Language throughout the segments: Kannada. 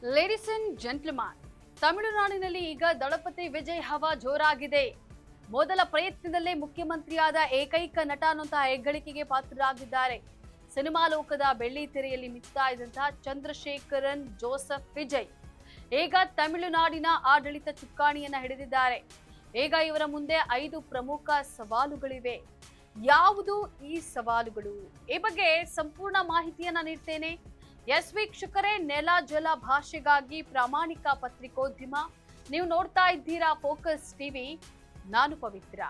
ಲೇಡೀಸ್ ಅಂಡ್ ಜೆಂಟ್ಲ್ಮನ್, ತಮಿಳುನಾಡಿನಲ್ಲಿ ಈಗ ದಳಪತಿ ವಿಜಯ್ ಹವಾ ಜೋರಾಗಿದೆ. ಮೊದಲ ಪ್ರಯತ್ನದಲ್ಲೇ ಮುಖ್ಯಮಂತ್ರಿಯಾದ ಏಕೈಕ ನಟ ಅನ್ನುವಂತಹ ಹೆಗ್ಗಳಿಕೆಗೆ ಪಾತ್ರರಾಗಿದ್ದಾರೆ. ಸಿನಿಮಾ ಲೋಕದ ಬೆಳ್ಳಿ ತೆರೆಯಲ್ಲಿ ಮಿಂಚ್ತಾ ಇದ್ದಂತಹ ಚಂದ್ರಶೇಖರನ್ ಜೋಸೆಫ್ ವಿಜಯ್ ಈಗ ತಮಿಳುನಾಡಿನ ಆಡಳಿತ ಚುಕ್ಕಾಣಿಯನ್ನ ಹಿಡಿದಿದ್ದಾರೆ. ಈಗ ಇವರ ಮುಂದೆ 5 ಪ್ರಮುಖ ಸವಾಲುಗಳಿವೆ. ಯಾವುದು ಈ ಸವಾಲುಗಳು? ಈ ಬಗ್ಗೆ ಸಂಪೂರ್ಣ ಮಾಹಿತಿಯನ್ನ ನೀಡ್ತೇನೆ. ಎಸ್ ವೀಕ್ಷಕರೇ, ನೆಲ ಜಲ ಭಾಷೆಗಾಗಿ ಪ್ರಾಮಾಣಿಕ ಪತ್ರಿಕೋದ್ಯಮ. ನೀವು ನೋಡ್ತಾ ಇದ್ದೀರಾ ಫೋಕಸ್ ಟಿವಿ. ನಾನು ಪವಿತ್ರ.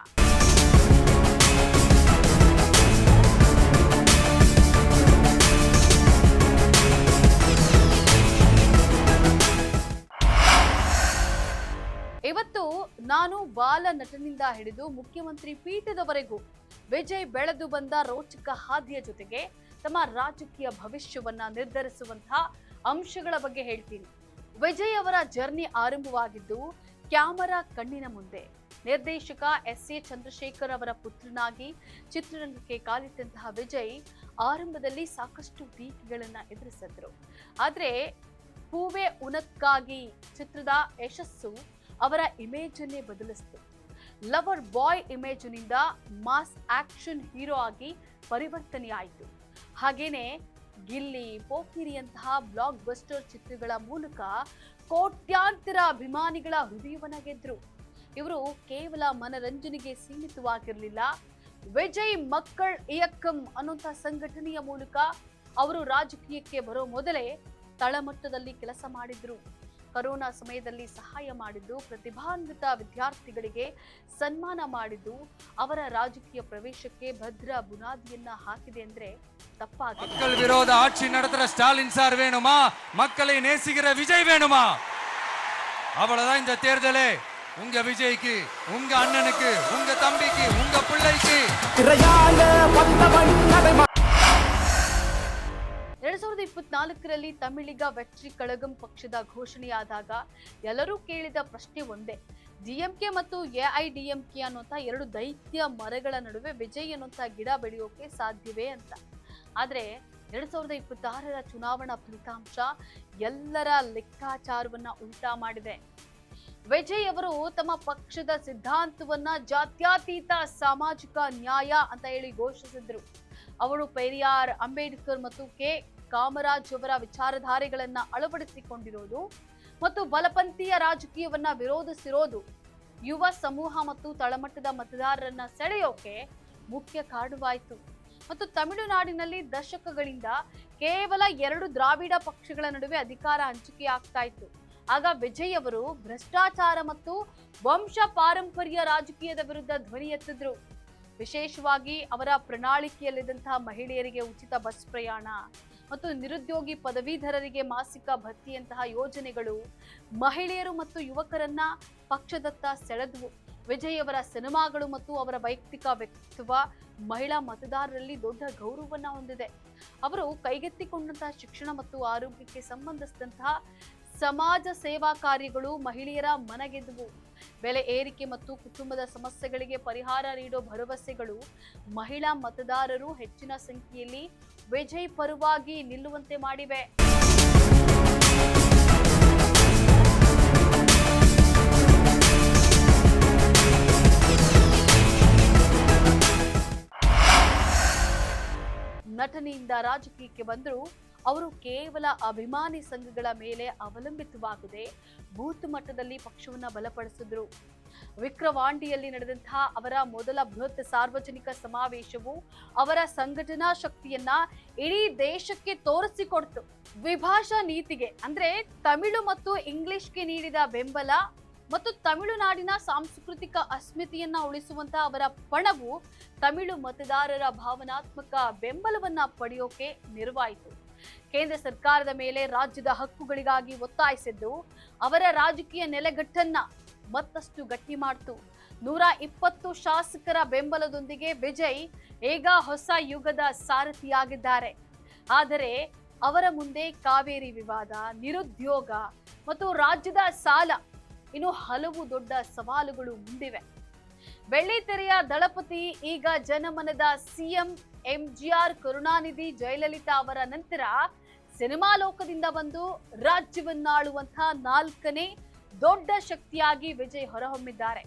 ಇವತ್ತು ನಾನು ಬಾಲ ನಟನಿಂದ ಹಿಡಿದು ಮುಖ್ಯಮಂತ್ರಿ ಪೀಠದವರೆಗೂ ವಿಜಯ್ ಬೆಳೆದು ಬಂದ ರೋಚಕ ಹಾದಿಯ ಜೊತೆಗೆ ತಮ್ಮ ರಾಜಕೀಯ ಭವಿಷ್ಯವನ್ನ ನಿರ್ಧರಿಸುವಂತಹ ಅಂಶಗಳ ಬಗ್ಗೆ ಹೇಳ್ತೀನಿ. ವಿಜಯ್ ಅವರ ಜರ್ನಿ ಆರಂಭವಾಗಿದ್ದು ಕ್ಯಾಮರಾ ಕಣ್ಣಿನ ಮುಂದೆ. ನಿರ್ದೇಶಕ ಎಸ್.ಎ. ಚಂದ್ರಶೇಖರ್ ಅವರ ಪುತ್ರನಾಗಿ ಚಿತ್ರರಂಗಕ್ಕೆ ಕಾಲಿಟ್ಟಂತಹ ವಿಜಯ್ ಆರಂಭದಲ್ಲಿ ಸಾಕಷ್ಟು ಟೀಕೆಗಳನ್ನ ಎದುರಿಸಿದ್ರು. ಆದ್ರೆ ಹೂವೆ ಉನಕ್ಕಾಗಿ ಚಿತ್ರದ ಯಶಸ್ಸು ಅವರ ಇಮೇಜ್ ಅನ್ನೇ ಬದಲಿಸಿತು. ಲವರ್ ಬಾಯ್ ಇಮೇಜ್ನಿಂದ ಮಾಸ್ ಆಕ್ಷನ್ ಹೀರೋ ಆಗಿ ಪರಿವರ್ತನೆಯಾಯಿತು. ಹಾಗೇನೆ ಗಿಲ್ಲಿ, ಪೋಕಿರಿಯಂತಹ ಬ್ಲಾಕ್ ಬಸ್ಟರ್ ಚಿತ್ರಗಳ ಮೂಲಕ ಕೋಟ್ಯಾಂತರ ಅಭಿಮಾನಿಗಳ ಹೃದಯವನ್ನ ಗೆದ್ರು. ಇವರು ಕೇವಲ ಮನರಂಜನೆಗೆ ಸೀಮಿತವಾಗಿರಲಿಲ್ಲ. ವಿಜಯ್ ಮಕ್ಕಳ್ ಇಯಕ್ಕಂ ಅನ್ನುವಂತಹ ಸಂಘಟನೆಯ ಮೂಲಕ ಅವರು ರಾಜಕೀಯಕ್ಕೆ ಬರೋ ಮೊದಲೇ ತಳಮಟ್ಟದಲ್ಲಿ ಕೆಲಸ ಮಾಡಿದ್ರು. ಕೊರೋನಾ ಸಮಯದಲ್ಲಿ ಸಹಾಯ ಮಾಡಿದ್ದು, ಪ್ರತಿಭಾನ್ವಿತ ವಿದ್ಯಾರ್ಥಿಗಳಿಗೆ ಸನ್ಮಾನ ಮಾಡಿದ್ದು ಅವರ ರಾಜಕೀಯ ಪ್ರವೇಶಕ್ಕೆ ಭದ್ರ ಬುನಾದಿಯನ್ನ ಹಾಕಿದೆ ಅಂದ್ರೆ தப்பாக. மக்கள் விரோத ஆட்சி நடத்துற ஸ்டாலின் சார் வேணுமா? மக்களை நேசிக்கிற விஜய் வேணுமா? அவ்வளவுதான் இந்த தேர்தலே. உங்க விஜய்க்கு, உங்க அண்ணனுக்கு, உங்க தம்பிக்கு, உங்க பிள்ளைக்கு. 2024ರಲ್ಲಿ ತಮಿಳಿಗ ವೆಟ್ರಿ ಕಳಗಂ ಪಕ್ಷದ ಘೋಷಣೆಯಾದಾಗ ಎಲ್ಲರೂ ಕೇಳಿದ ಪ್ರಶ್ನೆ ಒಂದೇ. ಡಿಎಂಕೆ ಮತ್ತು ಎಐಡಿಎಂಕೆ ಅನ್ನುವಂಥ 2 ದೈತ್ಯ ಮರಗಳ ನಡುವೆ ವಿಜಯ್ ಅನ್ನುವಂಥ ಗಿಡ ಬೆಳೆಯೋಕೆ ಸಾಧ್ಯವೇ ಅಂತ. ಆದ್ರೆ 2026ರ ಚುನಾವಣಾ ಫಲಿತಾಂಶ ಎಲ್ಲರ ಲೆಕ್ಕಾಚಾರವನ್ನ ಉಲ್ಟಾ ಮಾಡಿದೆ. ವಿಜಯ್ ಅವರು ತಮ್ಮ ಪಕ್ಷದ ಸಿದ್ಧಾಂತವನ್ನ ಜಾತ್ಯತೀತ ಸಾಮಾಜಿಕ ನ್ಯಾಯ ಅಂತ ಹೇಳಿ ಘೋಷಿಸಿದ್ರು. ಅವರು ಪೆರಿಯಾರ್, ಅಂಬೇಡ್ಕರ್ ಮತ್ತು ಕೆ ಕಾಮರಾಜ್ ಅವರ ವಿಚಾರಧಾರೆಗಳನ್ನ ಅಳವಡಿಸಿಕೊಂಡಿರೋದು ಮತ್ತು ಬಲಪಂಥೀಯ ರಾಜಕೀಯವನ್ನ ವಿರೋಧಿಸಿರೋದು ಯುವ ಸಮೂಹ ಮತ್ತು ತಳಮಟ್ಟದ ಮತದಾರರನ್ನ ಸೆಳೆಯೋಕೆ ಮುಖ್ಯ ಕಾರಣವಾಯಿತು. ಮತ್ತು ತಮಿಳುನಾಡಿನಲ್ಲಿ ದಶಕಗಳಿಂದ ಕೇವಲ 2 ದ್ರಾವಿಡ ಪಕ್ಷಗಳ ನಡುವೆ ಅಧಿಕಾರ ಹಂಚಿಕೆ ಆಗ್ತಾ ಇತ್ತು. ಆಗ ವಿಜಯ್ ಅವರು ಭ್ರಷ್ಟಾಚಾರ ಮತ್ತು ವಂಶ ಪಾರಂಪರ್ಯ ರಾಜಕೀಯದ ವಿರುದ್ಧ ಧ್ವನಿ ಎತ್ತಿದ್ರು. ವಿಶೇಷವಾಗಿ ಅವರ ಪ್ರಣಾಳಿಕೆಯಲ್ಲಿದ್ದಂತಹ ಮಹಿಳೆಯರಿಗೆ ಉಚಿತ ಬಸ್ ಪ್ರಯಾಣ ಮತ್ತು ನಿರುದ್ಯೋಗಿ ಪದವೀಧರರಿಗೆ ಮಾಸಿಕ ಭತ್ಯೆಯಂತಹ ಯೋಜನೆಗಳು ಮಹಿಳೆಯರು ಮತ್ತು ಯುವಕರನ್ನ ಪಕ್ಷದತ್ತ ಸೆಳೆದವು. ವಿಜಯ್ ಅವರ ಸಿನಿಮಾಗಳು ಮತ್ತು ಅವರ ವೈಯಕ್ತಿಕ ವ್ಯಕ್ತಿತ್ವ ಮಹಿಳಾ ಮತದಾರರಲ್ಲಿ ದೊಡ್ಡ ಗೌರವವನ್ನ ಹೊಂದಿದೆ. ಅವರು ಕೈಗೆತ್ತಿಕೊಂಡಂತಹ ಶಿಕ್ಷಣ ಮತ್ತು ಆರೋಗ್ಯಕ್ಕೆ ಸಂಬಂಧಿಸಿದಂತಹ ಸಮಾಜ ಸೇವಾ ಕಾರ್ಯಗಳು ಮಹಿಳೆಯರ ಮನಗೆದ್ದುವು. ಬೆಲೆ ಏರಿಕೆ ಮತ್ತು ಕುಟುಂಬದ ಸಮಸ್ಯೆಗಳಿಗೆ ಪರಿಹಾರ ನೀಡೋ ಭರವಸೆಗಳು ಮಹಿಳಾ ಮತದಾರರು ಹೆಚ್ಚಿನ ಸಂಖ್ಯೆಯಲ್ಲಿ ವಿಜಯ್ ಪರವಾಗಿ ನಿಲ್ಲುವಂತೆ ಮಾಡಿವೆ. ನಟನೆಯಿಂದ ರಾಜಕೀಯಕ್ಕೆ ಬಂದರೂ ಅವರು ಕೇವಲ ಅಭಿಮಾನಿ ಸಂಘಗಳ ಮೇಲೆ ಅವಲಂಬಿತವಾಗದೆ ಬೂತ್ ಮಟ್ಟದಲ್ಲಿ ಪಕ್ಷವನ್ನ ಬಲಪಡಿಸಿದ್ರು. ವಿಕ್ರವಾಂಡಿಯಲ್ಲಿ ನಡೆದಂತಹ ಅವರ ಮೊದಲ ಬೃಹತ್ ಸಾರ್ವಜನಿಕ ಸಮಾವೇಶವು ಅವರ ಸಂಘಟನಾ ಶಕ್ತಿಯನ್ನ ಇಡೀ ದೇಶಕ್ಕೆ ತೋರಿಸಿಕೊಡ್ತು. ದ್ವಿಭಾಷಾ ನೀತಿಗೆ ಅಂದ್ರೆ ತಮಿಳು ಮತ್ತು ಇಂಗ್ಲಿಷ್ಗೆ ನೀಡಿದ ಬೆಂಬಲ ಮತ್ತು ತಮಿಳುನಾಡಿನ ಸಾಂಸ್ಕೃತಿಕ ಅಸ್ಮಿತೆಯನ್ನ ಉಳಿಸುವಂತಹ ಅವರ ಪಣವು ತಮಿಳು ಮತದಾರರ ಭಾವನಾತ್ಮಕ ಬೆಂಬಲವನ್ನ ಪಡೆಯೋಕೆ ನೆರವಾಯಿತು. ಕೇಂದ್ರ ಸರ್ಕಾರದ ಮೇಲೆ ರಾಜ್ಯದ ಹಕ್ಕುಗಳಿಗಾಗಿ ಒತ್ತಾಯಿಸಿದ್ದು ಅವರ ರಾಜಕೀಯ ನೆಲೆಗಟ್ಟನ್ನ ಮತ್ತಷ್ಟು ಗಟ್ಟಿ ಮಾಡಿತು. 120 ಶಾಸಕರ ಬೆಂಬಲದೊಂದಿಗೆ ವಿಜಯ್ ಈಗ ಹೊಸ ಯುಗದ ಸಾರಥಿಯಾಗಿದ್ದಾರೆ. ಆದರೆ ಅವರ ಮುಂದೆ ಕಾವೇರಿ ವಿವಾದ, ನಿರುದ್ಯೋಗ ಮತ್ತು ರಾಜ್ಯದ ಸಾಲ ಇನ್ನು ಹಲವು ದೊಡ್ಡ ಸವಾಲುಗಳು ಮುಂದಿವೆ. ಬೆಳ್ಳಿತೆರೆಯ ದಳಪತಿ ಈಗ ಜನಮನದ ಸಿಎಂ ಎಂಜಿಆರ್, ಕರುಣಾನಿಧಿ, ಜಯಲಲಿತಾ ಅವರ ನಂತರ ಸಿನಿಮಾ ಲೋಕದಿಂದ ಬಂದು ರಾಜ್ಯವನ್ನಾಳುವಂತಹ 4ನೇ ದೊಡ್ಡ ಶಕ್ತಿಯಾಗಿ ವಿಜಯ್ ಹೊರಹೊಮ್ಮಿದ್ದಾರೆ.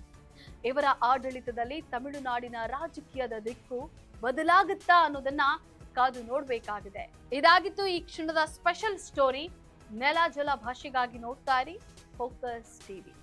ಇವರ ಆಡಳಿತದಲ್ಲಿ ತಮಿಳುನಾಡಿನ ರಾಜಕೀಯದ ದಿಕ್ಕು ಬದಲಾಗುತ್ತಾ ಅನ್ನೋದನ್ನ ಕಾದು ನೋಡ್ಬೇಕಾಗಿದೆ. ಇದಾಗಿತ್ತು ಈ ಕ್ಷಣದ ಸ್ಪೆಷಲ್ ಸ್ಟೋರಿ. ನೆಲ ಜಲ ಭಾಷೆಗಾಗಿ ನೋಡ್ತಾ ಇರಿ ಫೋಕಸ್ ಟಿವಿ.